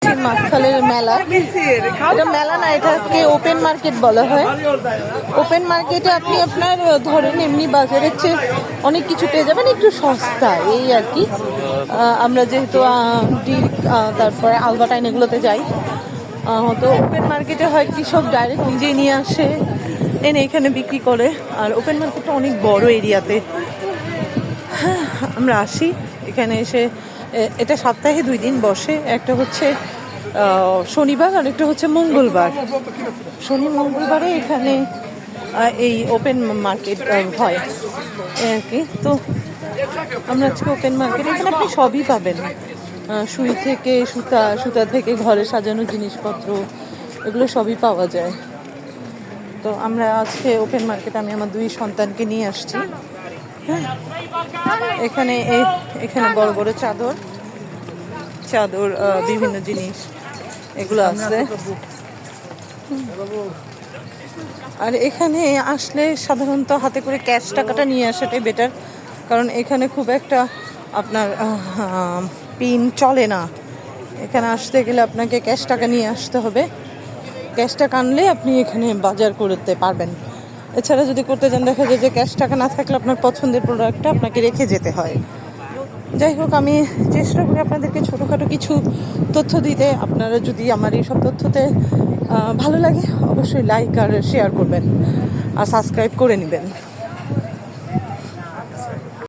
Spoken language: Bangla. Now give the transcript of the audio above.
আসছি মাঠখালের মেলা। এটা মেলা না, এটাকে ওপেন মার্কেট বলা হয়। ওপেন মার্কেটে আপনি আপনার ধরেন এমনি বাজারের চেয়ে অনেক কিছু পেয়ে যাবেন, একটু সস্তা এই আর কি। আমরা যেহেতু ডিল তারপরে আলবাটাইন এগুলোতে যাই, তো ওপেন মার্কেটে হয় কি সব ডাইরেক্ট নিজেই নিয়ে আসে, এনে এখানে বিক্রি করে। আর ওপেন মার্কেটটা অনেক বড় এরিয়াতে। হ্যাঁ, আমরা আসি এখানে এসে। এটা সপ্তাহে 2 দিন বসে, একটা হচ্ছে শনিবার আর একটা হচ্ছে মঙ্গলবার। শনি মঙ্গলবারে এখানে এই ওপেন মার্কেট হয় আর কি। তো আমরা আজকে ওপেন মার্কেট, এখানে আপনি সবই পাবেন, সুই থেকে সুতা, সুতা থেকে ঘরে সাজানো জিনিসপত্র, এগুলো সবই পাওয়া যায়। তো আমরা আজকে ওপেন মার্কেট, আমি আমার 2 সন্তানকে নিয়ে আসছি। হ্যাঁ, এখানে এখানে বড় বড় চাদর, বিভিন্ন জিনিস এগুলো আছে। আর এখানে আসলে সাধারণত হাতে করে ক্যাশ টাকাটা নিয়ে আসাটাই বেটার, কারণ এখানে খুব একটা আপনার পিন চলে না। এখানে আসতে গেলে আপনাকে ক্যাশ টাকা নিয়ে আসতে হবে। ক্যাশ টাকা আনলে আপনি এখানে বাজার করতে পারবেন। এছাড়া যদি করতে যান, দেখা যায় যে ক্যাশ টাকা না থাকলে আপনার পছন্দের প্রোডাক্টটা আপনাকে রেখে যেতে হয়। যাই হোক, আমি চেষ্টা করি আপনাদেরকে ছোটোখাটো কিছু তথ্য দিতে। আপনারা যদি আমার এইসব তথ্যতে ভালো লাগে, অবশ্যই লাইক আর শেয়ার করবেন আর সাবস্ক্রাইব করে নেবেন।